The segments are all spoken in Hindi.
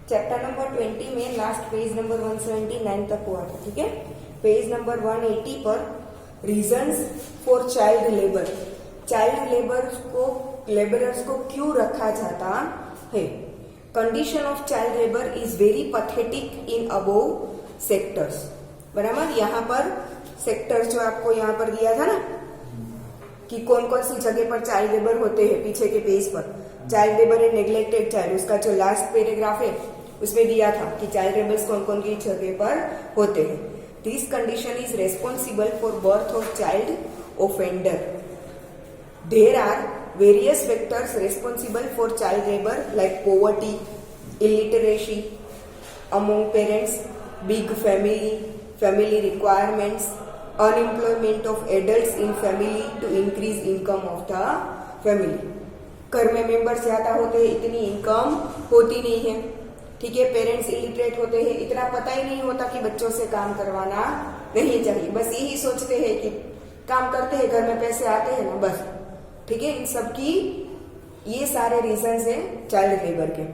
चैप्टर नंबर 20 में लास्ट पेज नंबर 179 तक हुआ था, ठीक है। पेज नंबर 180 पर reasons for child labour, child labourers को क्यों रखा जाता है। Condition of child labour is very pathetic in above sectors, बराबर। यहाँ पर सेक्टर्स जो आपको यहाँ पर दिया था ना कि कौन कौन सी जगह पर चाइल्ड लेबर होते हैं, पीछे के पेज पर child labour and neglected child, उसका जो लास्ट पैराग्राफ है उसमें दिया था कि चाइल्ड लेबर्स कौन कौन की जगह पर होते हैं। This condition is responsible for birth of child offender. There are various factors responsible for child labor like poverty, illiteracy among parents, big family requirements, unemployment of adults in family to increase income of the family। घर में मेंबर्स ज्यादा होते हैं, इतनी इनकम होती नहीं है, ठीक है। पेरेंट्स इलिटरेट होते हैं, इतना पता ही नहीं होता कि बच्चों से काम करवाना नहीं चाहिए, बस यही सोचते हैं कि काम करते हैं, घर में पैसे आते हैं ना, बस, ठीक है। इन सब की ये सारे रीजंस हैं चाइल्ड लेबर के।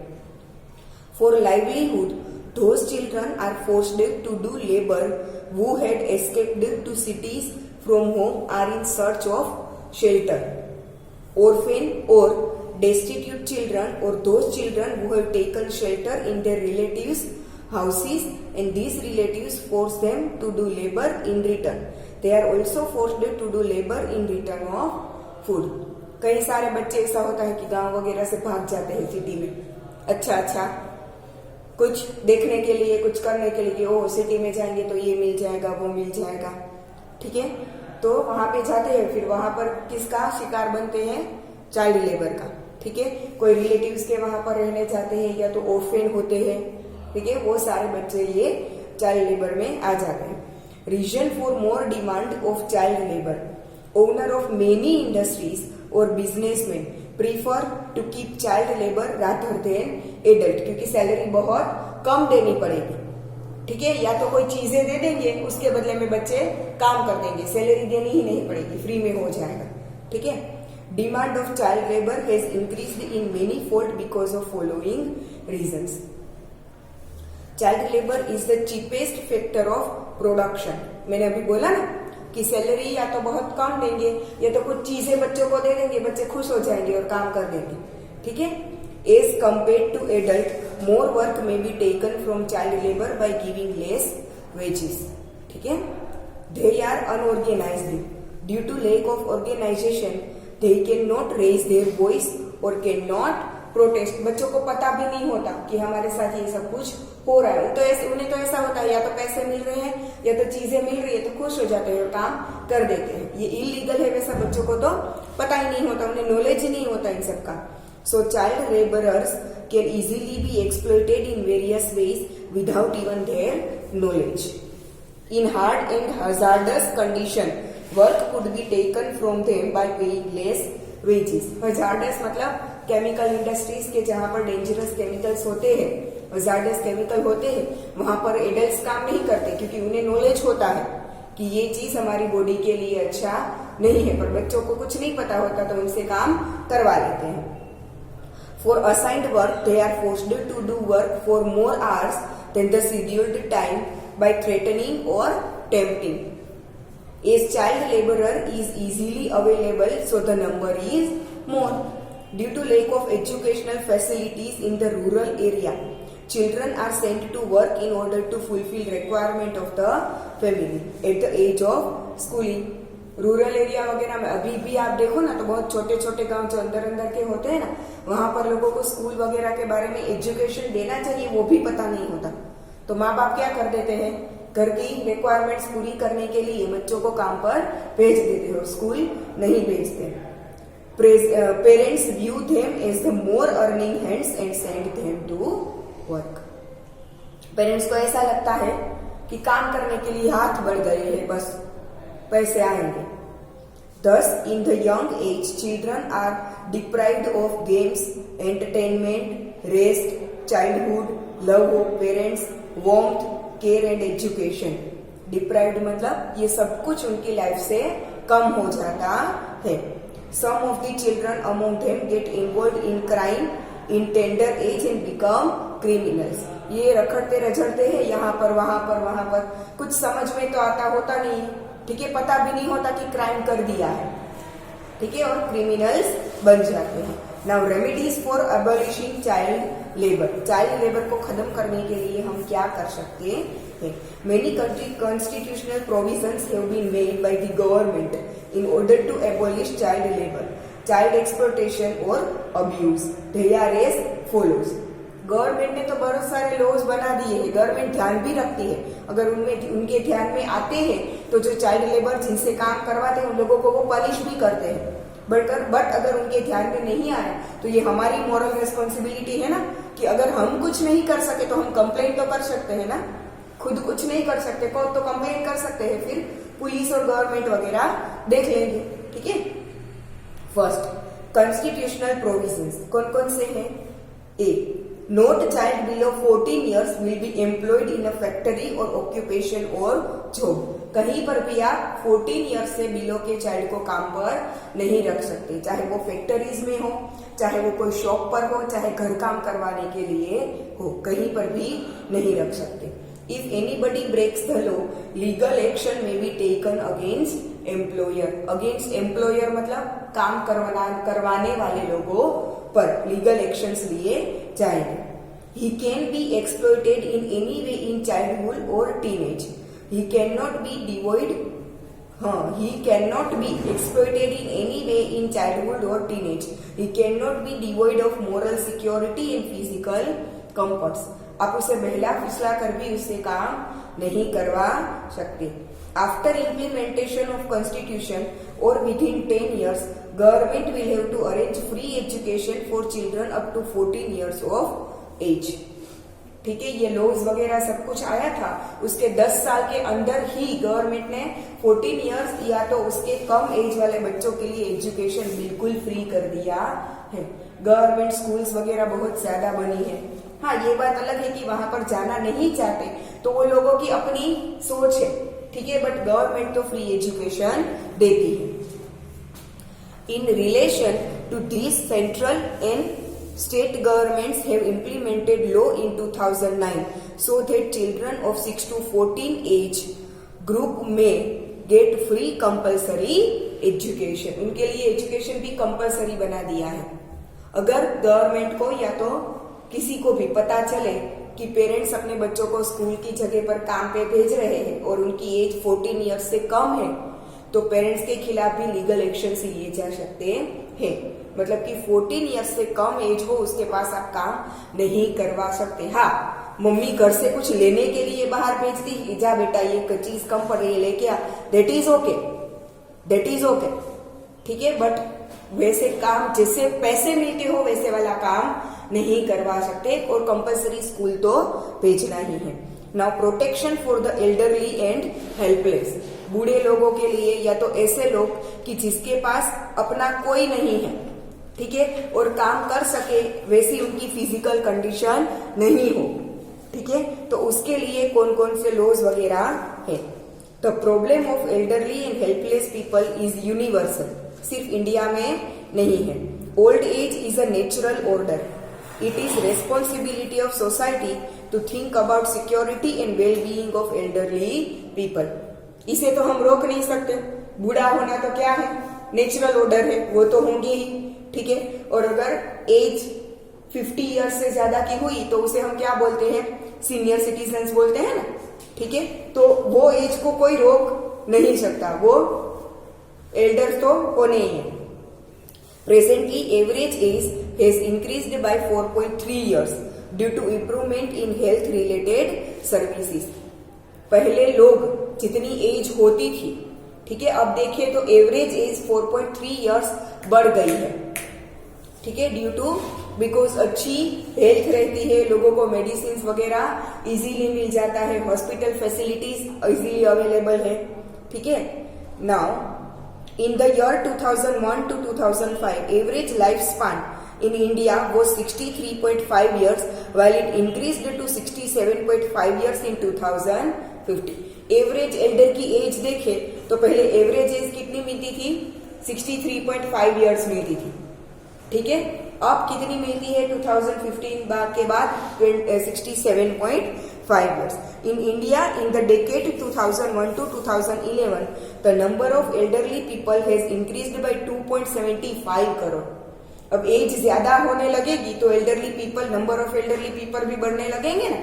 For livelihood those children are forced to do labour who had escaped to cities from home are in search of shelter। Orphan or destitute children or those children who have taken shelter in their relatives' houses and these relatives force them to do labor in return, they are also forced to do labor in return of food। कई सारे बच्चे ऐसा होता है कि गांव वगैरह से भाग जाते हैं सिटी में, अच्छा कुछ देखने के लिए, कुछ करने के लिए कि ओ सिटी में जाएंगे तो ये मिल जाएगा, वो मिल जाएगा, ठीक है। तो वहां पे जाते हैं, फिर वहां पर किसका शिकार बनते हैं, चाइल्ड लेबर का, ठीक है। कोई रिलेटिव्स के वहां पर रहने जाते हैं या तो ऑर्फेन होते हैं, ठीक है। वो सारे बच्चे ये चाइल्ड लेबर में आ जाते हैं। Reason for more demand of child labour, owner of many industries और businessman prefer to keep child labour rather than adult, क्योंकि सैलरी बहुत कम देनी पड़ेगी, ठीक है। या तो कोई चीजें दे देंगे, उसके बदले में बच्चे काम कर देंगे, सैलरी देनी ही नहीं पड़ेगी, फ्री में हो जाएगा, ठीक है। Demand of child labour has increased in many fold because of following reasons. Child labour is the cheapest factor of production. मैंने अभी बोला ना कि सैलरी या तो बहुत कम देंगे या तो कुछ चीजें बच्चों को दे देंगे, बच्चे खुश हो जाएंगे और काम कर देंगे, ठीक है। As compare to adult more work may be taken from child labour by giving less wages, ठीक है। They are unorganised due to lack of organisation, they can not raise their voice और कैन नॉट प्रोटेस्ट। बच्चों को पता भी नहीं होता कि हमारे साथ ये सब कुछ हो रहा है, तो ऐसे उन्हें तो ऐसा होता है या तो पैसे मिल रहे हैं या तो चीजें मिल रही है, तो खुश हो जाते हैं और काम कर देते हैं। ये इलीगल है वैसा बच्चों को तो पता ही नहीं होता, उन्हें नॉलेज ही नहीं होता इन सब का। So child labourers can easily be exploited in various ways without even their knowledge. In hard and hazardous condition work could be taken from them by paying less wages. Hazardous मतलब केमिकल इंडस्ट्रीज के जहां पर डेंजरस केमिकल्स होते हैं, हजार्डस केमिकल होते हैं, वहां पर एडल्ट्स काम नहीं करते क्योंकि उन्हें नॉलेज होता है कि ये चीज हमारी बॉडी के लिए अच्छा नहीं है, पर बच्चों को कुछ नहीं पता होता तो उनसे काम करवा लेते हैं। For assigned work they are forced to do work for more hours than the scheduled time by threatening और tempting. As child labourer is easily available so the number is more. Due to lack of educational facilities in the rural area, children are sent to work in order to fulfill requirement of the family at the age of schooling। Rural area वगैरह में अभी भी आप देखो ना तो बहुत छोटे छोटे गांव जो अंदर के होते हैं ना, वहां पर लोगों को स्कूल वगैरह के बारे में एजुकेशन देना चाहिए, वो भी पता नहीं होता। तो माँ बाप क्या कर देते हैं, घर की रिक्वायरमेंट्स पूरी करने के लिए बच्चों को काम पर भेज देते हो, स्कूल नहीं भेजते। Parents view them as the more earning hands and send them to work। Parents को ऐसा लगता है कि काम करने के लिए हाथ बढ़ गए हैं, बस पैसे आएंगे। Thus, in the young age, children are deprived of games, entertainment, rest, childhood, love of parents, warmth, care and education। Deprived मतलब ये सब कुछ उनकी लाइफ से कम हो जाता है। Some of the children among them get involved in crime in tender age and become criminals. ये रखड़ते रझड़ते हैं यहाँ पर वहां पर, कुछ समझ में तो आता होता नहीं है, ठीक है, पता भी नहीं होता कि क्राइम कर दिया है, ठीक है, और क्रिमिनल्स बन जाते हैं। Now remedies for abolishing child labour. Child labour को खत्म करने के लिए हम क्या कर सकते हैं? Many country constitutional provisions have been made by the government in order to abolish child labour, child exploitation और abuse. They are as follows. Government ने तो बहुत सारे लॉज बना दिए हैं, गवर्नमेंट ध्यान भी रखती है, अगर उनमें उनके ध्यान में आते हैं तो जो चाइल्ड लेबर जिनसे काम करवाते हैं उन लोगों को वो पनिश भी करते हैं। बट अगर उनके ध्यान में नहीं आया तो ये हमारी मॉरल रिस्पॉन्सिबिलिटी है ना, कि अगर हम कुछ नहीं कर सके तो हम कंप्लेंट तो कर सकते हैं ना, खुद कुछ नहीं कर सकते तो कंप्लेंट कर सकते हैं, फिर पुलिस और गवर्नमेंट वगैरह देख लेंगे, ठीक है। फर्स्ट, कॉन्स्टिट्यूशनल प्रोविजंस कौन कौन से हैं? A, note child below 14 years will be employed in a factory और ऑक्यूपेशन और जॉब। कहीं पर भी आप 14 ईयर्स से बिलो के चाइल्ड को काम पर नहीं रख सकते, चाहे वो फैक्ट्रीज में हो, चाहे वो कोई शॉप पर हो, चाहे घर काम करवाने के लिए हो, कहीं पर भी नहीं रख सकते। If anybody breaks the law, legal action may be taken against employer. Against employer मतलब काम करवाने वाले लोगों पर लीगल एक्शंस लिए जाएंगे। He can be exploited in any way in childhood or teenage. He cannot be exploited in any way in childhood or teenage. He cannot be devoid of moral security and physical comforts. आप उसे बहला फुसला कर भी उससे काम नहीं करवा सकते। आफ्टर इम्प्लीमेंटेशन ऑफ कॉन्स्टिट्यूशन और within 10 years, government will have to arrange free education for children up to 14 years of age. ठीक है, ये लॉज वगैरह सब कुछ आया था, उसके 10 साल के अंदर ही गवर्नमेंट ने 14 years या तो उसके कम एज वाले बच्चों के लिए एजुकेशन बिल्कुल फ्री कर दिया है। गवर्नमेंट स्कूल्स वगैरह बहुत ज्यादा बनी है। हाँ, ये बात अलग है कि वहां पर जाना नहीं चाहते तो वो लोगों की अपनी सोच है, ठीक है, बट गवर्नमेंट तो फ्री एजुकेशन देती है। In relation to this, central and state governments have implemented law in 2009 so that children of 6 to 14 age group में गेट फ्री कंपल्सरी एजुकेशन। उनके लिए एजुकेशन भी कंपल्सरी बना दिया है। अगर गवर्नमेंट को या तो किसी को भी पता चले कि पेरेंट्स अपने बच्चों को स्कूल की जगह पर काम पे भेज रहे हैं और उनकी एज 14 ईयर्स से कम है, तो पेरेंट्स के खिलाफ भी लीगल एक्शन से लिए जा सकते हैं। मतलब कि 14 ईयर्स से कम एज हो उसके पास आप काम नहीं करवा सकते। हाँ, मम्मी घर से कुछ लेने के लिए बाहर भेजती है, जा बेटा ये चीज कम पड़ रही है लेके आ, दैट इज ओके, ठीक है, बट वैसे काम जैसे पैसे मिलते हो वैसे वाला काम नहीं करवा सकते और कंपल्सरी स्कूल तो भेजना ही है। Now protection for the elderly and helpless. बूढ़े लोगों के लिए या तो ऐसे लोग कि जिसके पास अपना कोई नहीं है, ठीक है, और काम कर सके वैसी उनकी फिजिकल कंडीशन नहीं हो, ठीक है, तो उसके लिए कौन कौन से लॉज वगैरह है। The problem of elderly and helpless people is universal, सिर्फ इंडिया में नहीं है। Old age is a natural order. It is responsibility of society to think about security and well-being of elderly people. इसे तो हम रोक नहीं सकते। बूढ़ा होना तो क्या है, नेचुरल ऑर्डर है, वो तो होंगे ही, ठीक है। और अगर एज 50 ईयर्स से ज्यादा की हुई तो उसे हम क्या बोलते हैं, सीनियर सिटीजन्स बोलते हैं ना, ठीक है। तो वो एज को कोई रोक नहीं सकता, वो एल्डर तो होने ही है। Presently, average age has increased by 4.3 years due to improvement in health-related services. पहले लोग जितनी एज होती थी, ठीक है, अब देखिए तो एवरेज एज 4.3 years बढ़ गई है, ठीक है, ड्यू टू बिकॉज अच्छी हेल्थ रहती है, लोगों को मेडिसिन वगैरह इजीली मिल जाता है, हॉस्पिटल फैसिलिटीज इजीली अवेलेबल है, ठीक है। Now in the year 2001 to 2005, average lifespan in India was 63.5 years, while it increased to 67.5 years in 2050. Average Elder की एज देखे तो पहले एवरेज एज कितनी मिलती थी, 63.5 years मिलती थी, ठीक है। अब कितनी मिलती है 2015 के बाद 67.5 years. In India, in the decade 2001 to 2011, the number of elderly people has increased by 2.75 crore. अब एज ज्यादा होने लगेगी तो elderly people, number of elderly people भी बढ़ने लगेंगे ना,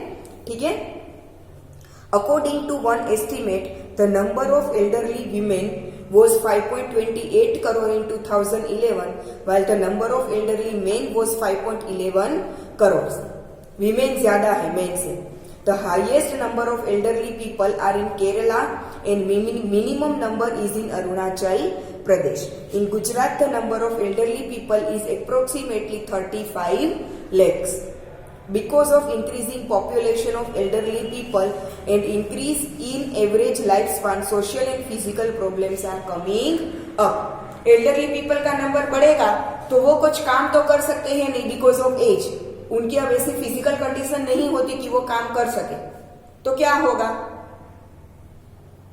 ठीक है. According to one estimate, the number of elderly women was 5.28 crore in 2011, while the number of elderly men was 5.11 crores. Women ज्यादा है men से. The highest number of elderly people are in Kerala and minimum number is in Arunachal Pradesh. In Gujarat, the number of elderly people is approximately 35 lakhs. Because of increasing population of elderly people and increase in average lifespan, social and physical problems are coming up. Elderly people का नंबर बढ़ेगा तो वो कुछ काम तो कर सकते हैं नहीं, बिकॉज ऑफ एज. उनकी अब ऐसी फिजिकल कंडीशन नहीं होती कि वो काम कर सके. तो क्या होगा?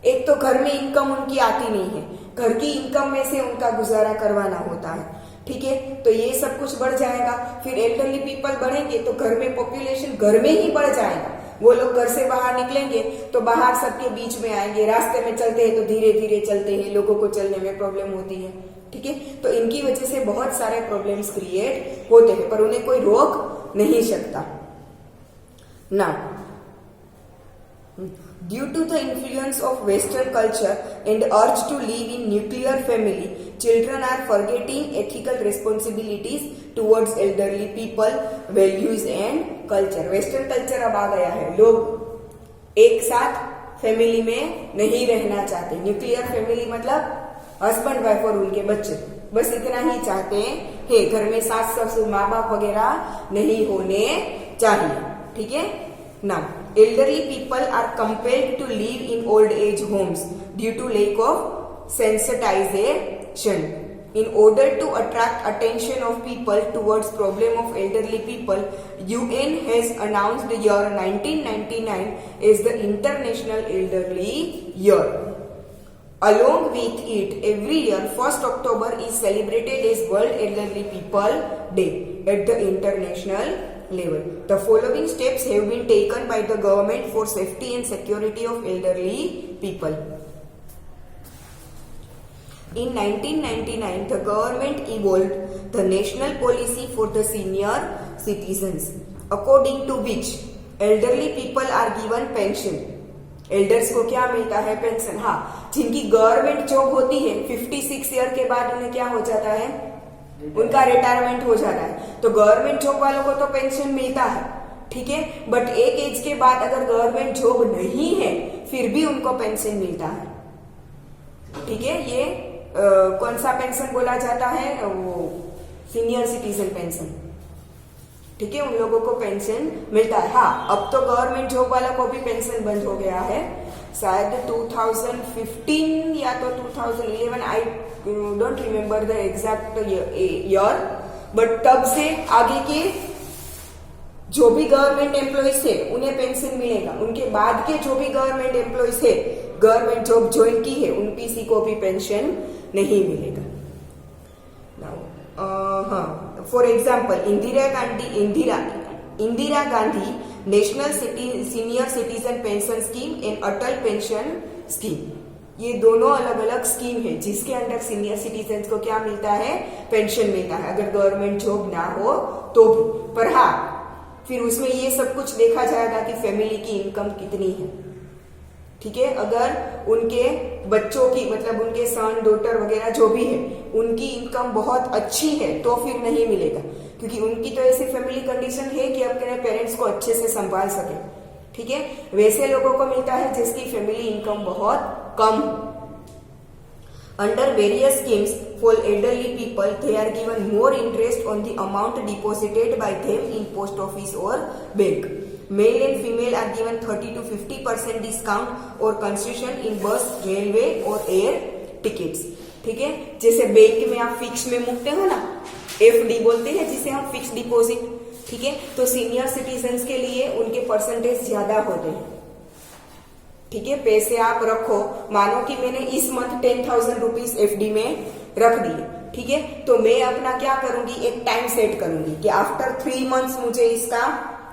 एक तो घर में इनकम उनकी आती नहीं है, घर की इनकम में से उनका गुजारा करवाना होता है, ठीक है. तो ये सब कुछ बढ़ जाएगा. फिर एल्डरली पीपल बढ़ेंगे तो घर में पॉपुलेशन घर में ही बढ़ जाएगा. वो लोग घर से बाहर निकलेंगे तो बाहर सबके बीच में आएंगे. रास्ते में चलते हैं तो धीरे धीरे चलते हैं, लोगों को चलने में प्रॉब्लम होती है, ठीक है. तो इनकी वजह से बहुत सारे प्रॉब्लम्स क्रिएट होते हैं, पर उन्हें कोई रोक नहीं सकता. Now, due to the influence of Western culture and urge to live in nuclear family, children are forgetting ethical responsibilities towards elderly people, values and culture. Western culture अब आ गया है. लोग एक साथ फैमिली में नहीं रहना चाहते. न्यूक्लियर फैमिली मतलब हस्बैंड वाइफ और उनके बच्चे, बस इतना ही चाहते हैं. घर में सास ससुर माँ बाप वगैरह नहीं होने चाहिए, ठीक है. Now, elderly people are compelled to live in old age homes due to lack of sensitization. In order to attract attention of people towards problem of elderly people, UN has announced the year 1999 as the International Elderly Year. Along with it, every year 1st October is celebrated as World Elderly People Day at the international level. The following steps have been taken by the government for safety and security of elderly people. In 1999, the government evolved the national policy for the senior citizens, according to which elderly people are given pension. Elders को क्या मिलता है? पेंशन. हाँ, जिनकी गवर्नमेंट जॉब होती है 56 ईयर के बाद उन्हें क्या हो जाता है? उनका रिटायरमेंट हो जाता है. तो गवर्नमेंट जॉब वालों को तो पेंशन मिलता है, ठीक है. बट एक एज के बाद अगर गवर्नमेंट जॉब नहीं है फिर भी उनको पेंशन मिलता है, ठीक है. ये कौन सा पेंशन बोला जाता है? वो सीनियर सिटीजन पेंशन, ठीक है. उन लोगों को पेंशन मिलता है. हाँ, अब तो गवर्नमेंट जॉब वालों को भी पेंशन बंद हो गया है. शायद 2015 या तो 2011, I don't remember the exact year, but तब से आगे के जो भी गवर्नमेंट एम्प्लॉइज थे उन्हें पेंशन मिलेगा. उनके बाद के जो भी गवर्नमेंट एम्प्लॉइज थे, गवर्नमेंट जॉब ज्वाइन की है, उन किसी को भी पेंशन नहीं मिलेगा. हाँ, for example Indira Gandhi national senior citizen pension scheme and Atal pension scheme, ये दोनों अलग अलग स्कीम है जिसके अंदर सीनियर सिटीजन को क्या मिलता है? पेंशन मिलता है, अगर गवर्नमेंट जॉब ना हो तो भी. पर हाँ, फिर उसमें ये सब कुछ देखा जाएगा कि फैमिली की इनकम कितनी है, ठीक है. अगर उनके बच्चों की, मतलब उनके सन डॉटर वगैरह जो भी है, उनकी इनकम बहुत अच्छी है तो फिर नहीं मिलेगा, क्योंकि उनकी तो ऐसी फैमिली कंडीशन है कि अपने पेरेंट्स को अच्छे से संभाल सके, ठीक है. वैसे लोगों को मिलता है जिसकी फैमिली इनकम बहुत कम. Under various schemes for elderly people, they are given more interest on the amount deposited by them in post office और bank. Male and female are given 30 to 50% discount or concession in bus, railway और air tickets, ठीक है. जैसे बैंक में आप फिक्स में मुकते हो ना, FD बोलते हैं जिसे हम फिक्स डिपॉजिट, ठीक है. तो सीनियर सिटीजन्स के लिए उनके परसेंटेज ज्यादा होते हैं, ठीक है. पैसे आप रखो, मानो कि मैंने इस मंथ 10,000 रुपीज FD में रख दिए, ठीक है। तो मैं अपना क्या करूंगी, एक टाइम सेट करूंगी कि आफ्टर 3 मंथ्स मुझे इसका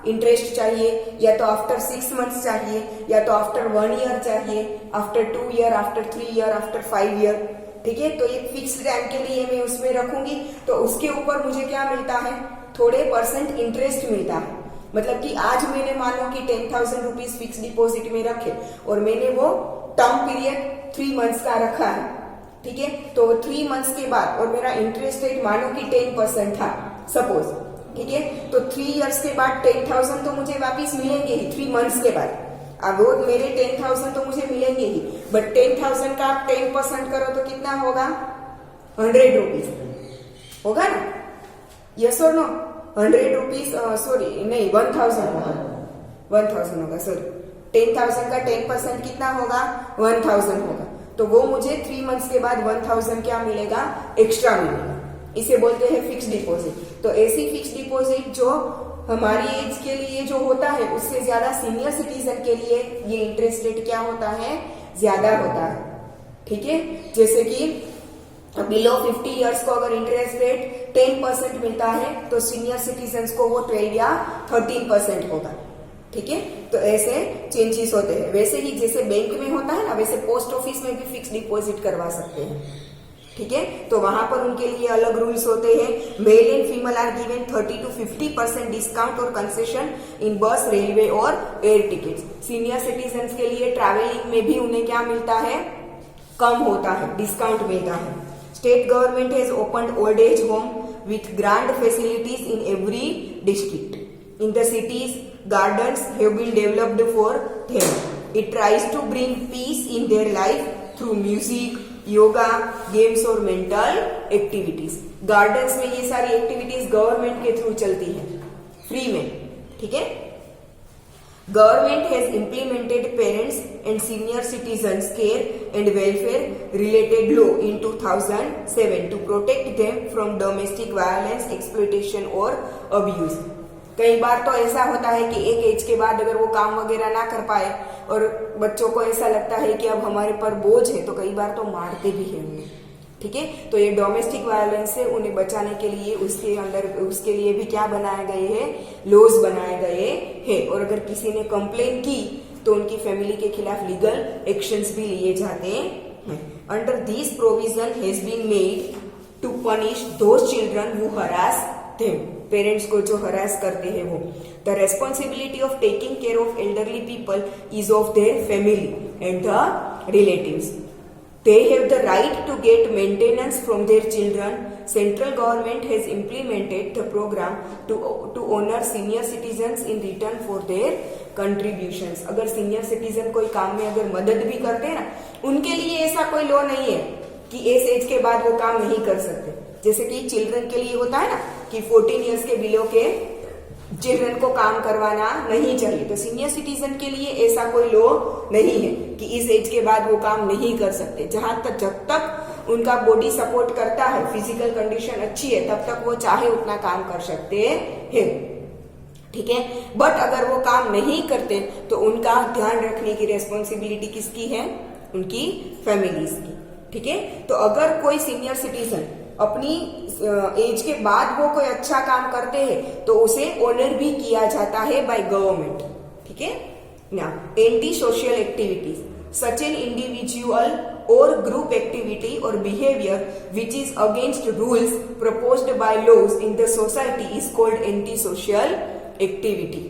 इंटरेस्ट चाहिए, या तो आफ्टर 6 मंथ्स चाहिए, या तो आफ्टर 1 ईयर चाहिए, after 2 year, after 3 year, after 5 year. ठीक है, तो एक फिक्स टाइम के लिए मैं उसमें रखूंगी। तो उसके ऊपर मुझे क्या मिलता है, थोड़े % इंटरेस्ट मिलता है। मतलब कि आज मैंने मानो कि 10,000 रुपीज फिक्स डिपॉजिट में रखे और मैंने वो टर्म पीरियड 3 मंथ्स का रखा है। ठीक है, तो 3 मंथ्स के बाद और मेरा इंटरेस्ट रेट मानो कि 10% था सपोज। ठीक है, तो 3 इयर्स के बाद 10,000 तो मुझे वापिस मिलेंगे ही 3 मंथ्स के बाद। अब वो मेरे 10,000 तो मुझे मिलेंगे ही, बट 10,000 का आप 10% करो तो कितना होगा, 100 रुपीज होगा ना, यस और नो। 100 रुपीज सॉरी नहीं 1,000 होगा, 1,000 होगा सॉरी। 10,000 का 10% कितना होगा, 1,000 होगा। तो वो मुझे 3 मंथ्स के बाद 1,000 क्या मिलेगा, एक्स्ट्रा मिलेगा। इसे बोलते हैं फिक्स डिपॉजिट। तो ऐसी फिक्स डिपॉजिट जो हमारी एज के लिए जो होता है उससे ज्यादा सीनियर सिटीजन के लिए ये इंटरेस्ट रेट क्या होता है, ज्यादा होता है। ठीक है, जैसे कि बिलो 50 इयर्स को अगर इंटरेस्ट रेट 10% मिलता है तो सीनियर सिटीजन को वो 12 या 13% होगा। ठीक है, तो ऐसे चेंजेस होते हैं। वैसे ही जैसे बैंक में होता है ना, वैसे पोस्ट ऑफिस में भी फिक्स डिपॉजिट करवा सकते हैं। ठीक है, तो वहां पर उनके लिए अलग रूल्स होते हैं। Male and female are given 30 to 50% discount और कंसेशन इन बस, रेलवे और एयर टिकट्स। सीनियर सिटीजन के लिए ट्रैवलिंग में भी उन्हें क्या मिलता है, कम होता है, डिस्काउंट मिलता है। State government has opened old age home with grand facilities in every district. In the cities, gardens have been developed for them. It tries to bring peace in their life through music, yoga, games और मेंटल एक्टिविटीज। गार्डन्स में ये सारी एक्टिविटीज गवर्नमेंट के थ्रू चलती है फ्री में। ठीक है, government has implemented parents and senior citizens care and welfare related law in 2007 to protect them from domestic violence, exploitation और अब्यूज। कई बार तो ऐसा होता है कि एक एज के बाद अगर वो काम वगैरह ना कर पाए और बच्चों को ऐसा लगता है कि अब हमारे पर बोझ है, तो कई बार तो मारते भी हैं उन्हें। ठीक है, तो ये डोमेस्टिक वायलेंस से उन्हें बचाने के लिए उसके अंदर उसके लिए भी क्या बनाए गए हैं, लॉज बनाए गए हैं। और अगर किसी ने कंप्लेन की तो उनकी फैमिली के खिलाफ लीगल एक्शंस भी लिए जाते हैं। Under this provision has been made to punish those children who harass them, parents को जो हरास करते हैं वो। The responsibility of taking care of elderly people is of their family and the relatives. They have the right to get maintenance from their children. Central government has implemented the program to honor senior citizens in return for their contributions. अगर सीनियर सिटीजन कोई काम में अगर मदद भी करते हैं ना, उनके लिए ऐसा कोई लॉ नहीं है कि इस एज के बाद वो काम नहीं कर सकते। जैसे कि चिल्ड्रन के लिए होता है ना कि 14 इयर्स के बिलो के चिल्ड्रन को काम करवाना नहीं चाहिए, तो सीनियर सिटीजन के लिए ऐसा कोई लॉ नहीं है कि इस एज के बाद वो काम नहीं कर सकते। जब तक उनका बॉडी सपोर्ट करता है, फिजिकल कंडीशन अच्छी है, तब तक वो चाहे उतना काम कर सकते हैं। ठीक है, बट अगर वो काम नहीं करते तो उनका ध्यान रखने की रेस्पॉन्सिबिलिटी किसकी है, उनकी फैमिलीज की। ठीक है, तो अगर कोई सीनियर सिटीजन अपनी एज के बाद वो कोई अच्छा काम करते हैं तो उसे ऑनर भी किया जाता है बाय गवर्नमेंट। ठीक है ना, anti social activities such an individual और ग्रुप एक्टिविटी और behaviour which is against rules proposed by laws in the society is called anti social activity.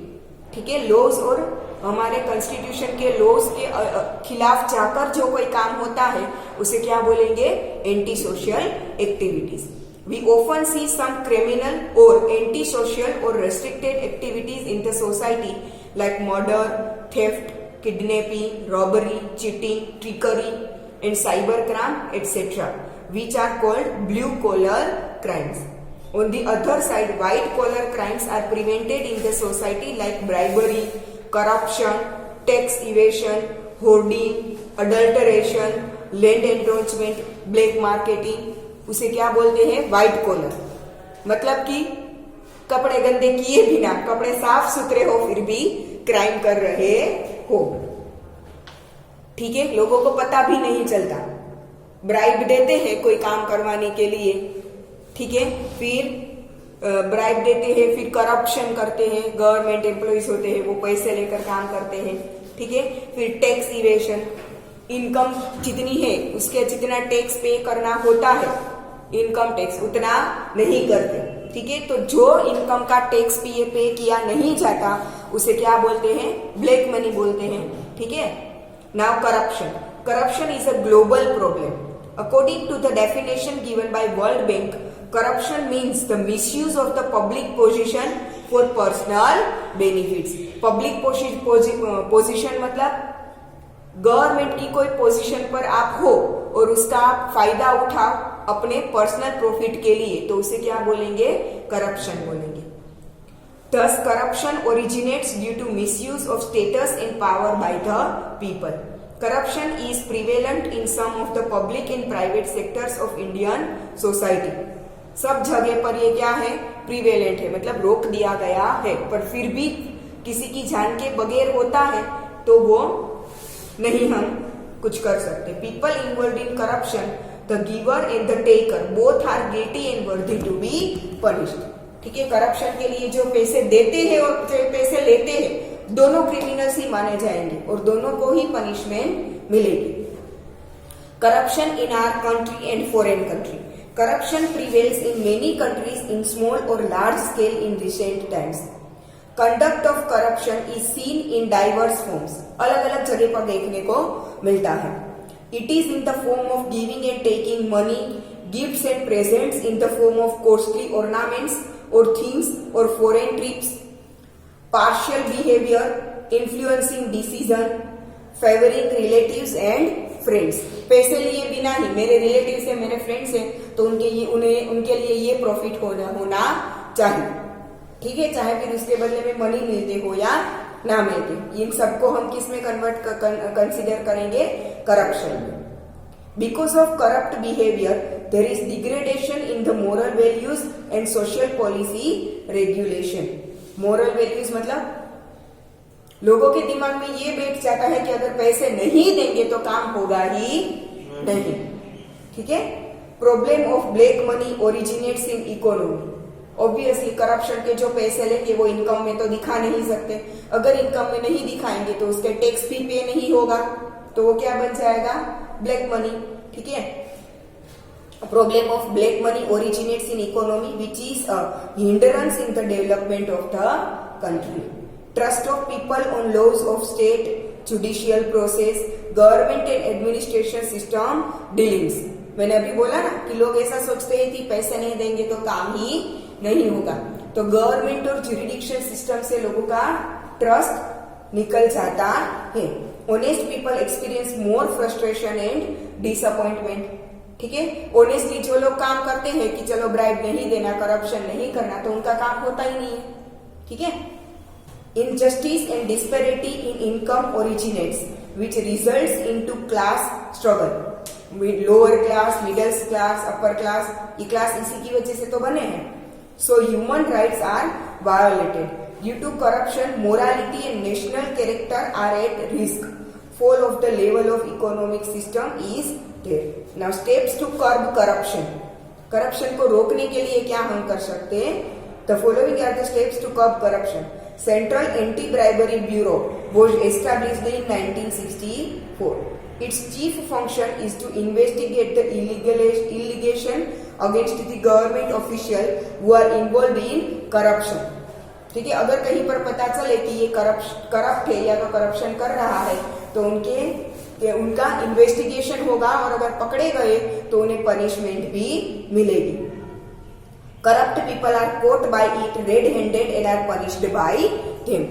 ठीक है, लॉज और हमारे कॉन्स्टिट्यूशन के लॉज के खिलाफ जाकर जो कोई काम होता है उसे क्या बोलेंगे, anti social activities. We often see some criminal और एंटी सोशल और restricted activities in the society like murder, theft, kidnapping, robbery, cheating, trickery and cyber crime etcetera which are called blue collar crimes. On the other side, white collar crimes are prevented in the society like bribery, corruption, tax evasion, hoarding, adulteration, land encroachment, black marketing. उसे क्या बोलते हैं, व्हाइट कॉलर। मतलब कि कपड़े गंदे किए बिना, कपड़े साफ सुथरे हो फिर भी क्राइम कर रहे हो। ठीक है, लोगों को पता भी नहीं चलता। ब्राइब देते हैं कोई काम करवाने के लिए, ठीक है, फिर ब्राइब देते हैं, फिर करप्शन करते हैं, गवर्नमेंट एम्प्लॉइज होते हैं वो पैसे लेकर काम करते हैं, ठीक है, फिर टैक्स इवेशन, इनकम जितनी है उसके जितना टैक्स पे करना होता है इनकम टैक्स उतना नहीं करते, ठीक है, तो जो इनकम का टैक्स पे किया नहीं जाता उसे क्या बोलते हैं, ब्लैक मनी बोलते हैं, ठीक है। Now corruption, corruption is a global problem according to the definition given by World Bank. Corruption means the misuse of the public position for personal benefits. Public position मतलब गवर्नमेंट की कोई पोजीशन पर आप हो और उसका आप फायदा उठाओ अपने पर्सनल प्रॉफिट के लिए, तो उसे क्या बोलेंगे, करप्शन बोलेंगे। Thus, corruption originates due to misuse of status and power by the people. Corruption is prevalent in some of the public and private sectors of Indian society. सब जगह पर ये क्या है, प्रिवेलेंट है, मतलब रोक दिया गया है, पर फिर भी किसी की जान के बगैर होता है तो वो नहीं हम कुछ कर सकते। People involve in corruption, the giver and the taker both are guilty and worthy to be punished, ठीक है। करप्शन के लिए जो पैसे देते हैं और जो पैसे लेते हैं दोनों क्रिमिनल्स ही माने जाएंगे और दोनों को ही पनिशमेंट मिलेगी। Corruption in our country and foreign country, corruption prevails in many countries in small or large scale in recent times. Conduct of corruption is seen in diverse forms. अलग अलग जगह पर देखने को मिलता है। It is in the form of giving and taking money, gifts and presents in the form of costly ornaments or things or foreign trips, partial behavior, influencing decision, favoring relatives and friends. पैसे लिए बिना ही मेरे रिलेटिव्स है, मेरे फ्रेंड्स हैं, तो उनके लिए ये प्रॉफिट होना चाहिए, ठीक है, चाहे फिर उसके बदले में मनी मिलते हो या ना मिलते। इन सबको हम किस में कंसिडर करेंगे, करप्शन में। Because of corrupt behaviour there is degradation in the moral values and social policy regulation. Moral values मतलब लोगों के दिमाग में ये बैठ जाता है कि अगर पैसे नहीं देंगे तो काम होगा ही नहीं, ठीक है। Problem of black money originates in economy. Obviously corruption के जो पैसे लेंगे वो इनकम में तो दिखा नहीं सकते, अगर इनकम में नहीं दिखाएंगे तो उसके टैक्स भी पे नहीं होगा, तो वो क्या बन जाएगा, ब्लैक मनी, ठीक है। Problem of black money originates in economy which is a hindrance in the development of the country. Trust of people on laws of state, judicial process, government and administration system dealings. मैंने अभी बोला ना कि लोग ऐसा सोचते हैं कि पैसे नहीं देंगे तो काम ही नहीं होगा, तो गवर्नमेंट और जुरिडिक्शन सिस्टम से लोगों का ट्रस्ट निकल जाता है। Honest people experience more frustration and disappointment, ठीक है। ऑनेस्टली जो लोग काम करते हैं कि चलो ब्राइब नहीं देना, करप्शन नहीं करना, तो उनका काम होता ही नहीं है, ठीक है। Injustice and disparity in income originates, which results into class struggle. Lower class, middle class, upper class, ये class इसी की वजह से तो बने हैं। So human rights are violated due to corruption. Morality and national character are at risk. Fall of the level of economic system is there. Now steps to curb corruption. Corruption को रोकने के लिए क्या हम कर सकते हैं? The following are the steps to curb corruption. Central Anti-Bribery Bureau was established in 1964. Its chief function is to investigate the allegation against the government official who are involved in corruption. ठीक है, अगर कहीं पर पता चले कि ये करप्ट है या तो करप्शन कर रहा है तो उनका इन्वेस्टिगेशन होगा और अगर पकड़े गए तो उन्हें पनिशमेंट भी मिलेगी। Corrupt people are caught by it red-handed and are punished by them.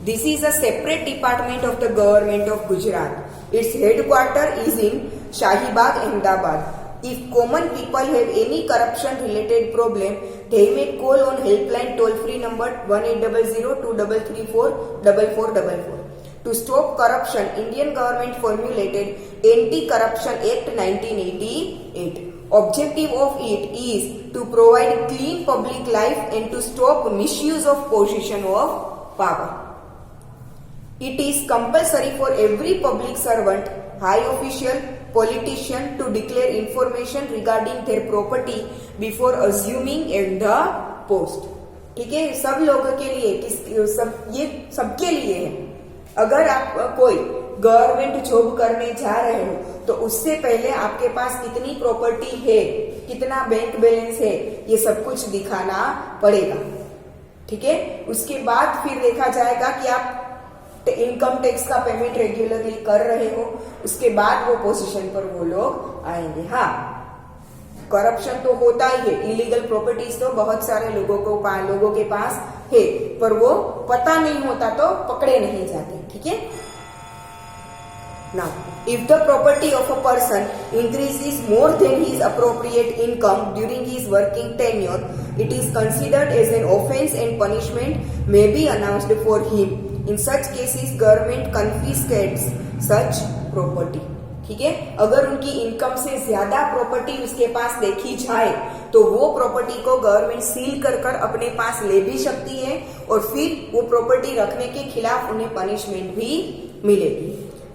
This is a separate department of the government of Gujarat. Its headquarters is in Shahibag, Ahmedabad. If common people have any corruption-related problem, they may call on helpline toll-free number 1800-234-4444. To stop corruption, Indian government formulated Anti-Corruption Act 1988. Objective of it is to provide clean public life and to stop misuse of position of power. It is compulsory for every public servant, high official, politician to declare information regarding their property before assuming in the post. ठीक है, सब लोगों के लिए ये सबके लिए है. अगर आप कोई गवर्नमेंट जॉब करने जा रहे हो तो उससे पहले आपके पास कितनी प्रॉपर्टी है, कितना बैंक बैलेंस है, ये सब कुछ दिखाना पड़ेगा. ठीक है, उसके बाद फिर देखा जाएगा कि आप इनकम टैक्स का पेमेंट रेगुलरली कर रहे हो, उसके बाद वो पोजीशन पर वो लोग आएंगे. हाँ, करप्शन तो होता ही है, इलीगल प्रॉपर्टीज तो बहुत सारे लोगों के पास है, पर वो पता नहीं होता तो पकड़े नहीं जाते. ठीक है. Now, if the property of a person increases more than his appropriate income during his working tenure, it is considered as an offence and punishment may be announced for him. In such cases, government confiscates such property. ठीक है, अगर उनकी इनकम से ज्यादा प्रॉपर्टी उसके पास देखी जाए तो वो प्रॉपर्टी को गवर्नमेंट सील कर अपने पास ले भी सकती है और फिर वो प्रॉपर्टी रखने के खिलाफ उन्हें पनिशमेंट भी मिलेगी.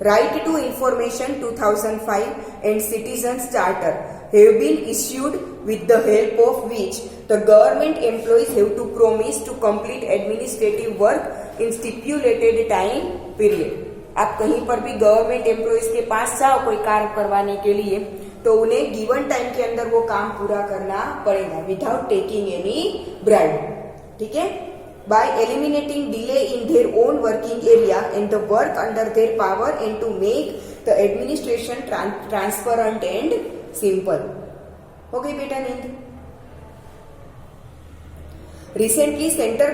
Right to Information 2005 and Citizens Charter have been issued with the help of which the government employees have to promise to complete administrative work in stipulated time period. आप कहीं पर भी गवर्नमेंट एम्प्लॉइज के पास जाओ कोई कार्य करवाने के लिए तो उन्हें गिवन टाइम के अंदर वो काम पूरा करना पड़ेगा विदाउट टेकिंग एनी ब्राइब. ठीक है, by eliminating delay in their own working area and the work under their power and to make the administration transparent and simple. हो गई बेटा नींद. Recently, central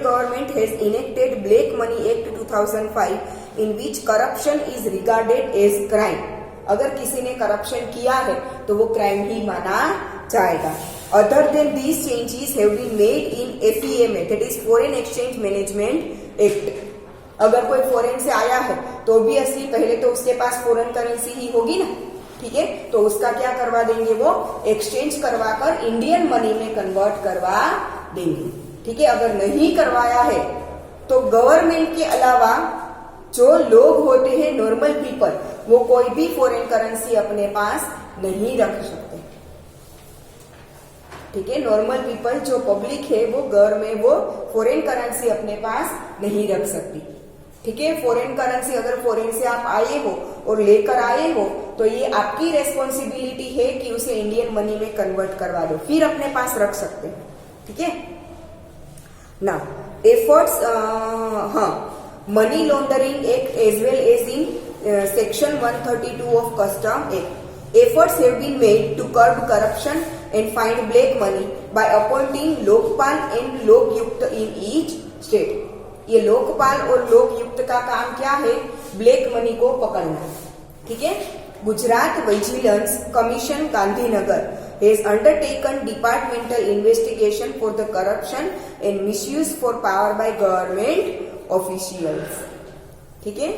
government has enacted Black Money Act 2005 in which corruption is regarded as crime. अगर किसी ने करप्शन किया है तो वो क्राइम ही माना जाएगा. Other than these changes have been made in FEMA, that is Foreign Exchange Management Act. अगर कोई फॉरेन से आया है तो ऑब्वियसली पहले तो उसके पास फॉरेन करेंसी ही होगी ना. ठीक है, तो उसका क्या करवा देंगे, वो एक्सचेंज करवा कर इंडियन मनी में कन्वर्ट करवा देंगे. ठीक है, अगर नहीं करवाया है तो गवर्नमेंट के अलावा जो लोग होते हैं नॉर्मल पीपल, वो कोई भी फॉरेन करेंसी अपने पास नहीं रख सकते. ठीक है, नॉर्मल पीपल जो पब्लिक है वो गवर्नमेंट वो फॉरेन करेंसी अपने पास नहीं रख सकती. ठीक है, फॉरेन करेंसी अगर फॉरेन से आप आए हो और लेकर आए हो तो ये आपकी रेस्पॉन्सिबिलिटी है कि उसे इंडियन मनी में कन्वर्ट करवा दो, फिर अपने पास रख सकते हैं. ठीक है ना. एफर्ट्स, हाँ, money laundering act as well as in section 132 of custom act. Efforts have been made to curb corruption and find black money by appointing Lokpal and Lokayukta in each state. ये लोकपाल और लोकयुक्त का काम क्या है, ब्लैक मनी को पकड़ना. ठीक है, Gujarat vigilance commission Gandhinagar has undertaken departmental investigation for the corruption and misuse for power by government officials. ठीक है,